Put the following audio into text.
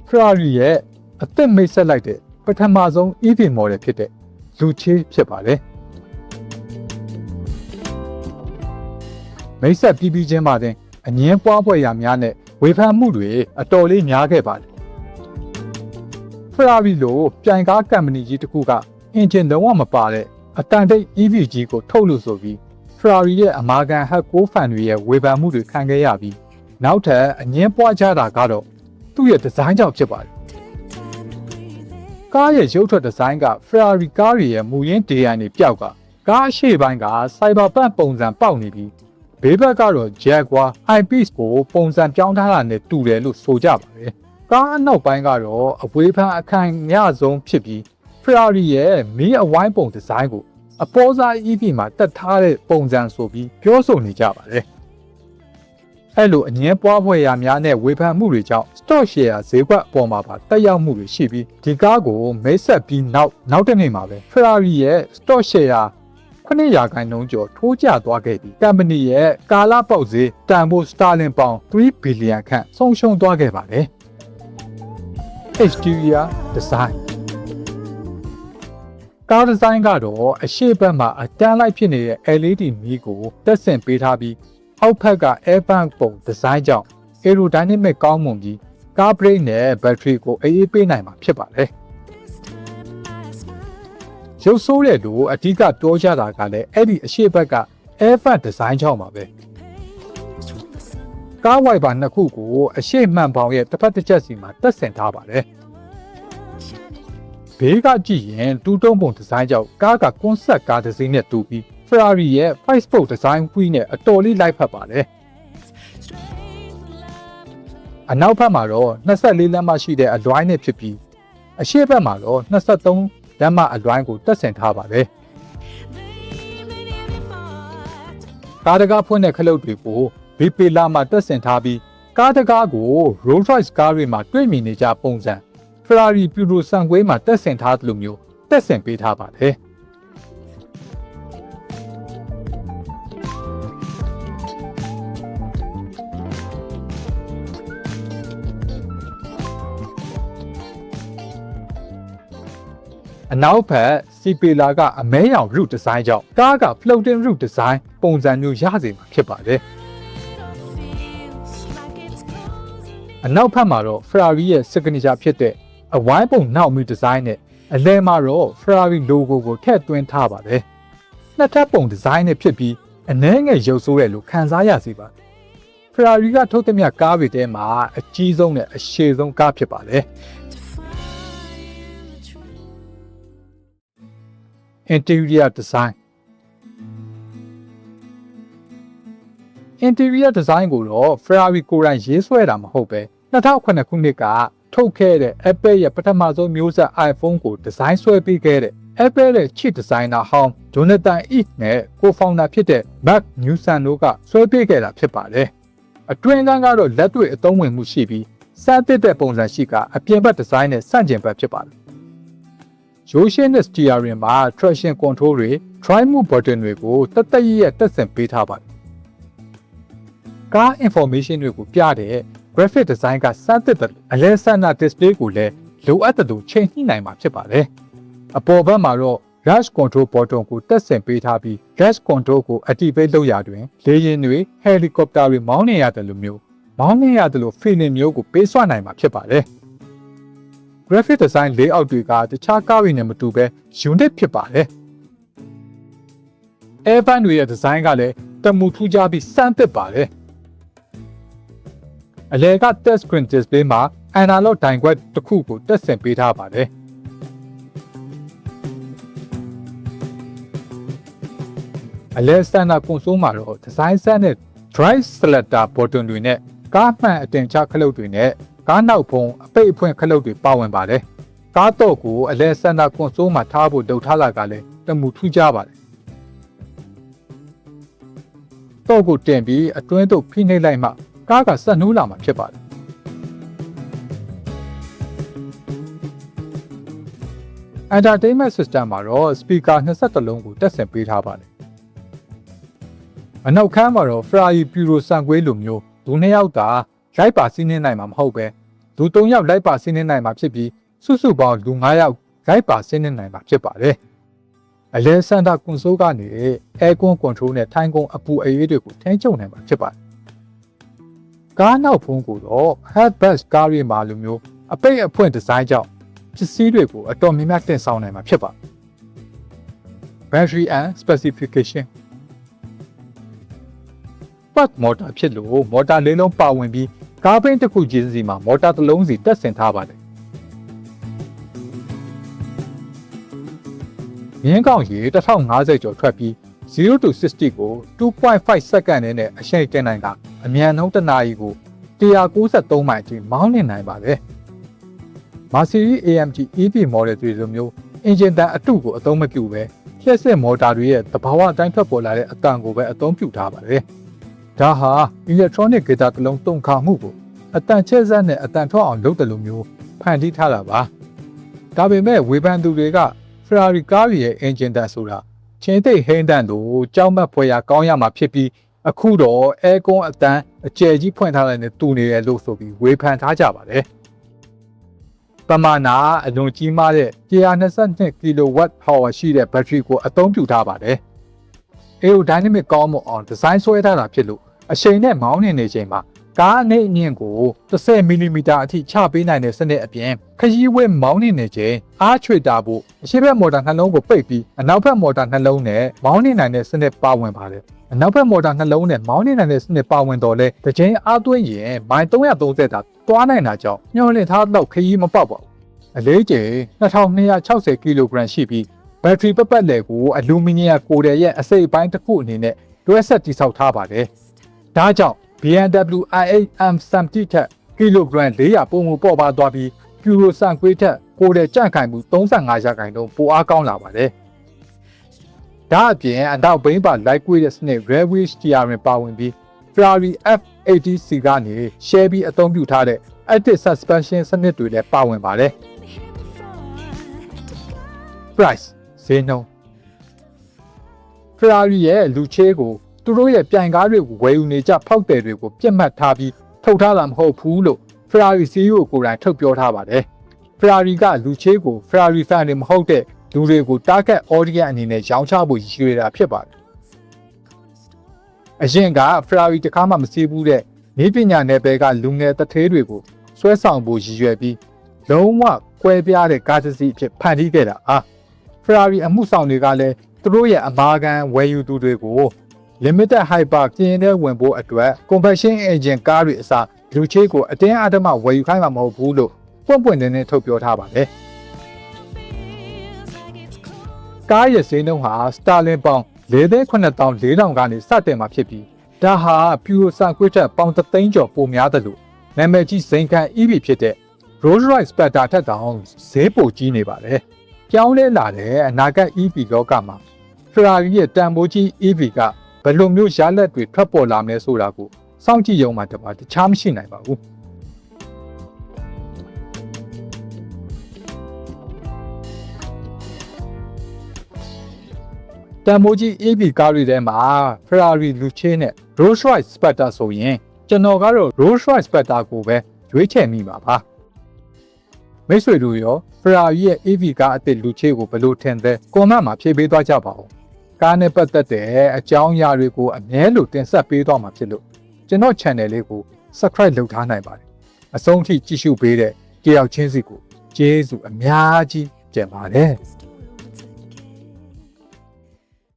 Ferrari ရဲ့အသက်မိတ်ဆက်လိုက်တဲ့ပထမဆုံး EV model ဖြစ်တဲ့လူချေးဖြစ်ပါတယ်မိတ်ဆက်ပြီးပြီးချင်းမှတင်အငင်းပွားပွဲရာများနဲ့ဝေဖန်မှုတွေအတော်လေးများခဲ့ပါတယ် Ferrari လိုပြိုင်ကားကမ္ပဏီကြီးတစ်ခုကအင်ဂျင်လုံးဝမပါတဲ့အတန်တိတ် EV ကြီးကိုထုတ်လို့ဆိုပြီး Ferrari ရဲ့အမာခံဟက်ကိုဖန်တွေရဲ့ဝေဖန်မှုတွေခံခဲ့ရပြီးနောက်ထပ်အငင်းပွားကြတာကတော့သူ့ရဲ့ဒီဇိုင်းကြောင့်ဖြစ်ပါတယ်ကားရဲ့ရုပ်ထွက်ဒီဇိုင်းက Ferrari ကားတွေရဲ့မူရင်း design တွေပျောက်ကကားအရှေ့ပိုင်းက Cyberpunk ပုံစံပေါက်နေပြီးဘေးဘက်ကတော့ Jaguar I-Pace ကိုပုံစံပြောင်းထားတာနဲ့တူတယ်လို့ဆိုကြပါတယ်ကားအနောက်ပိုင်းကတော့အဝေးဖန်အခိုင်အမြဆုံးဖြစ်ပြီး Ferrari ရဲ့မီးအဝိုင်းပုံဒီဇိုင်းကိုအပေါ်စား EV မှာတက်ထားတဲ့ပုံစံဆိုပြီးပြောဆိုနေကြပါတယ်အဲ့လိုအငင်းပွားပွဲရာများနဲ့ဝေဖန်မှုတွေကြောင့် stock share ဈေးကွက်အပေါ်မှာပါတက်ရောက်မှုတွေရှိပြီးဒီကားကိုမိတ်ဆက်ပြီးနောက်တစ်နေ့မှာပဲ Ferrari ရဲ့ stock share 9% ကျော်ထိုးကျသွားခဲ့ပြီး company ရဲ့ကာလပေါက်ဈေးတန်ဖိုး sterling ပေါင်3 billion ခန့်ဆုံးရှုံးသွားခဲ့ပါတယ် Exterior design ကားဒီဇိုင်းကတော့အရှေ့ဘက်မှာအတန်းလိုက်ဖြစ်နေတဲ့ LED မီးကိုတက်ဆင်ပေးထားပြီးအောက်ဘက်က air vent ပုံဒီဇိုင်းကြောင့် aerodynamic ကောင်းမွန်ပြီးကားဘရိတ်နဲ့ဘက်ထရီကိုအေးပေးနိုင်မှာဖြစ်ပါတယ်ရုပ်ဆိုးတဲ့လို့အဓိကပြောကြတာကလည်းအဲ့ဒီအရှေ့ဘက်က air vent ဒီဇိုင်းကြောင့်ပါပဲကားဝိုင်ပါနှစ်ခုကိုအရှေ့မှန်ပေါင်ရဲ့တစ်ဖက်တစ်ချက်စီမှာတက်ဆင်ထားပါတယ်ဘေးကကြည့်ရင်တူးတုံးပုံဒီဇိုင်းကြောင့်ကားကကွန်ဆက်ကားတစ်စီးနဲ့တူပြီး Ferrari ရဲ့ 5-spoke design wheel နဲ့အတော်လေးလိုက်ဖက်ပါတယ်အနောက်ဘက်မှာတော့24လမ်းမရှိတဲ့အလွိုင်းနဲ့ဖြစ်ပြီးအရှေ့ဘက်မှာတော့23လမ်းမအလွိုင်းကိုတက်ဆင်ထားပါတယ်ကားတကားဖွင့်တဲ့ခလုတ်တွေကိုဘီပီလာမှာတက်ဆင်ထားပြီးကားတကားကို Rolls-Royce ကားတွေမှာတွေ့မြင်နေကြပုံစံ Ferrari Puro စံကွေးမှာတက်ဆင်ထားသလိုမျိုးတက်ဆင်ပေးထားပါတယ်အနောက်ဘက်စီပီလာကအမဲရောင် root design ကြောင့်ကားက floating root design ပုံစံမျိုးရစေမှာဖြစ်ပါတယ်အနောက်ဘက်မှာတော့ Ferrari ရဲ့ signature ဖြစ်တဲ့အဝိုင်းပုံနောက်မီဒီဇိုင်းနဲ့အလယ်မှာတော့ Ferrari logo ကိုထည့်သွင်းထားပါတယ်နှစ်ထပ်ပုံဒီဇိုင်းနဲ့ဖြစ်ပြီးအနည်းငယ်ရုပ်ဆိုးတယ်လို့ခံစားရစေပါတယ် Ferrari ကထုတ်သမျှကားတွေထဲမှာအကြီးဆုံးနဲ့အရှည်ဆုံးကားဖြစ်ပါတယ်Interior design Interior design ကိုတော့ Ferrari ကိုယ်တိုင်ရေးဆွဲတာမဟုတ်ပဲ2009ခုနှစ်ကထုတ်ခဲ့တဲ့ Apple ရဲ့ပထမဆုံးမျိုးဆက် iPhone ကိုဒီဇိုင်းဆွဲပေးခဲ့တဲ့ Apple ရဲ့ Chief Designer ဟောင်း Jonathan Ive နဲ့ Co-founder ဖြစ်တဲ့ Mark Newson တို့ကဆွဲပေးခဲ့တာဖြစ်ပါတယ်အတွင်းကန်းကတော့လက်တွေ့အသုံးဝင်မှုရှိပြီးစမ်းသစ်တဲ့ပုံစံရှိကအပြင်ဘက်ဒီဇိုင်းနဲ့ဆန့်ကျင်ဘက်ဖြစ်ပါတယ်Motion steering မှာ traction control တွေ drive move button တွေကိုတက်တက်ရတက်ဆင်ပေးထားပါတယ်။ကား information တွေကိုပြတဲ့ graphic design ကစမ်းသစ်တဲ့အလဲဆန္ဒ display ကိုလည်းလိုအပ်တဲ့သူချိန်ညှိနိုင်မှာဖြစ်ပါတယ်။အပေါ်ဘက်မှာတော့ dash control button ကိုတက်ဆင်ပေးထားပြီး dash control ကို activate လုပ်ရတွင်လေယာဉ်တွေ helicopter တွေမောင်းနေရတယ်လို့မျိုးမောင်းနေရတယ်လို့ feeling မျိုးကိုပေးစွမ်းနိုင်မှာဖြစ်ပါတယ်။ graphic design layout တွေကတခြားကားတွေနဲ့မတူဘဲ unique ဖြစ်ပါတယ်။ air vent တွေရဲ့ design ကလည်းတမူထူးခြားပြီးစမ်းသစ်ပါတယ်။အလယ်က touch screen display မှာ analog ဒိုင်ခွက်တစ်ခုကိုတက်ဆင်ပေးထားပါတယ်။အလယ် standard console မှာတော့ design set နဲ့ drive selector button တွေနဲ့ကားမှန်အတင်ချခလုတ်တွေနဲ့ကားနောက်ဖုံးအပိတ်အဖွင့်ခလုတ်တွေပါဝင်ပါတယ်။ကားတော့ကိုအလဲစန္ဒကွန်ဆိုးမှာထားဖို့လုပ်ထားတာကလည်းတမူထူးခြားပါတယ်။တော့ကိုတင်ပြီးအတွင်းသို့ဖိနှိပ်လိုက်မှကားကဆက်နှိုးလာမှာဖြစ်ပါတယ်။ Entertainment system မှာတော့ speaker 21လုံးကိုတက်ဆင်ပေးထားပါတယ်။အနောက်ခန်းမှာတော့ Ferrari Puro စံကွေးလိုမျိုးဒူနှစ်ယောက်သာလိုက်ပါစီးနှင်းနိုင်မှာမဟုတ်ပဲ လူ3ယောက်လိုက်ပါဆင်းနေနိုင်မှာဖြစ်ပြီးစုစုပေါင်းလူ9ယောက်လိုက်ပါဆင်းနေနိုင်မှာဖြစ်ပါတယ်အလဲစန်တာကွန်ဆိုးကနေအဲကွန်ကွန်ထရိုးနဲ့ထိုင်ကွန်အပူအရေးတွေကိုထိန်းချုပ်နိုင်မှာဖြစ်ပါတယ်ကားနောက်ဖုံးကိုတော့ hatchback ကားတွေမှာလိုမျိုးအပိတ်အဖွင့်ဒီဇိုင်းကြောင့်ပစ္စည်းတွေကိုအတော်များများတင်ဆောင်နိုင်မှာဖြစ်ပါတယ် Battery and Specification Part motor ဖြစ်လို့မော်တာလေးလုံးပါဝင်ပြီးကားဘိန်းတစ်ခုချင်းစီမှာမော်တာတစ်လုံးစီတက်ဆင်ထားပါတယ်မြင်းကောင်ရေ1050ကျော်ထွက်ပြီး0 to 60ကို 2.5 second နဲ့အရှိန်တင်နိုင်တာအမြန်နှုန်းတစ်နာရီကို193မိုင်အထိမောင်းနေနိုင်ပါတယ်။ Mercedes AMG EV model တွေလိုမျိုးအင်ဂျင်တန်အတုကိုအသုံးမပြုဘဲလျှက်စစ်မော်တာတွေရဲ့သဘာဝအတိုင်းထွက်ပေါ်လာတဲ့အတန်ကိုပဲအသုံးပြုထားပါတယ်။ဒါဟာ electronic guitar တစ်လုံးတုံခါမှုကိုအတန်ချဲ့စက်နဲ့အတန်ထွက်အောင်လုပ်တယ်လို့မျိုးဖန်တီးထားတာပါ။ဒါပေမဲ့ဝေဖန်သူတွေက Ferrari ကားရဲ့အင်ဂျင်တန်ဆိုတာချင်းသိဟိန်းတန်တို့ကြောက်မက်ဖွယ်ရာကောင်းရမှာဖြစ်ပြီးအခုတော့အဲကွန်အတန်အကျယ်ကြီးဖွင့်ထားတဲ့နဲ့တူနေတယ်လို့ဆိုပြီးဝေဖန်ထားကြပါတယ်။ပမာဏအလွန်ကြီးမားတဲ့122 kW power ရှိတဲ့ battery ကိုအသုံးပြုထားပါတယ်။ aerodynamic ကောင်းမွန်အောင်ဒီဇိုင်းဆွဲထားတာဖြစ်လို့အရှိန်နဲ့မောင်းနေချိန်မှာကားအနေအမြင့်ကို10 mm အထိချပေးနိုင်တဲ့စနစ်အပြင်ခရီးဝဲမောင်းနေချိန်အားချွေတာဖို့အရှိဘက်မော်တာနှလုံးကိုပိတ်ပြီးအနောက်ဘက်မော်တာနှလုံးနဲ့မောင်းနေနိုင်တဲ့စနစ်ပါဝင်ပါတယ်။အနောက်ဘက်မော်တာနှလုံးနဲ့မောင်းနေနိုင်တဲ့စနစ်ပါဝင်တော့လဲတစ်ချိန်အားသွင်းရင်မိုင်330တာသွားနိုင်တာကြောင့်ညှော်လင့်ထားတော့ခရီးမပေါက်ပါဘူး။အလေးချိန်2260 kg ရှိပြီးဘက်ထရီပပတ်လည်ကိုအလူမီနီယံကိုတယ်ရဲ့အစိတ်အပိုင်းတစ်ခုအနေနဲ့တွဲဆက်တည်ဆောက်ထားပါတယ်။ဒါကြောင့်BMW i8 M70 ထက်ကီလိုဂရမ်400ပုံမှုပေါ်ပါသွားပြီးကျူရိုဆန်ခွေးထက်ကိုယ်တဲ့ကြန့်ခိုင်မှု35%ပိုအားကောင်းလာပါတယ်။ဒါအပြင်အနောက်ဘိန်းပါလိုက်ကွေးတဲ့စနစ် Railway Steering ပါဝင်ပြီး Ferrari F80C ကနေ share ပြီးအသုံးပြုထားတဲ့ Active Suspension စနစ်တွေလည်းပါဝင်ပါတယ်။ Price ဈေးနှုန်း Ferrari ရဲ့လူချေးကိုသူတို့ရဲ့ပြိုင်ကားတွေကိုဝယ်ယူနေကြဖောက်တယ်တွေကိုပြတ်မှတ်ထားပြီးထုတ်ထားတာမဟုတ်ဘူးလို့ Ferrari CEO ကိုယ်တိုင်ထုတ်ပြောထားပါတယ်။ Ferrari ကလူချေးကို Ferrari fan တွေမဟုတ်တဲ့လူတွေကို target audience အနေနဲ့ရောင်းချဖို့ရည်ရွယ်တာဖြစ်ပါတယ်။အရင်က Ferrari တခါမှမစီးဘူးတဲ့နေပညာနယ်ပယ်ကလူငယ်တထေးတွေကိုဆွဲဆောင်ဖို့ရည်ရွယ်ပြီးလုံးဝကွဲပြားတဲ့ကားတစ်စီးအဖြစ်ဖန်တီးခဲ့တာအား Ferrari အမှုဆောင်တွေကလည်းသူတို့ရဲ့အမာခံဝယ်ယူသူတွေကို limited hyper ကျင်းတဲ့ဝင်ဖို့အတွက် combustion engine ကားတွေအစားလူချေးကိုအတင်းအဓမ္မဝယ်ယူခိုင်းမှာမဟုတ်ဘူးလို့ပွင့်နေထုတ်ပြောထားပါတယ်။ကားရဲ့ဈေးနှုန်းဟာ Sterling ပေါင်4,940,000ကနေစတင်မှာဖြစ်ပြီးဒါဟာ Puro Circuit ထက်ပေါင်3,000,000ကျော်ပိုများတယ်လို့နာမည်ကြီးဇိမ်ခံ EV ဖြစ်တဲ့ Rolls-Royce Spectre ထက်တောင်ဈေးပိုကြီးနေပါတယ်။ပြောင်းလဲလာတဲ့အနာဂတ် EV လောကမှာ Ferrari ရဲ့တန်ဖိုးကြီး EV ကဘယ်လိုမျိုးရလဒ်တွေထွက်ပေါ်လာမလဲဆိုတာကိုစောင့်ကြည့်ရုံမှတခြားမရှိနိုင်ပါဘူးတန်ဖိုးကြီး EV ကားတွေထဲမှာ Ferrari လူချေးနဲ့ Rolls-Royce Spectre ဆိုရင်ကျွန်တော်ကတော့ Rolls-Royce Spectre ကိုပဲရွေးချယ်မိပါပါမိတ်ဆွေတို့ရော Ferrari ရဲ့ EV ကားအသစ်လူချေးကိုဘယ်လိုထင်သလဲကွန်မန့်မှာဖြေပေးသွားကြပါဦးကားနဲ့ပတ်သက်တဲ့အကြောင်းအရာတွေကိုအမြဲလိုတင်ဆက်ပေးသွားမှာဖြစ်လို့ကျွန်တော် channel လေးကို subscribe လုပ်ထားနိုင်ပါတယ်အဆုံးထိကြည့်ရှုပေးတဲ့ကြည့်ရောက်ချင်းစီကိုကျေးဇူးအများကြီးတင်ပါတယ်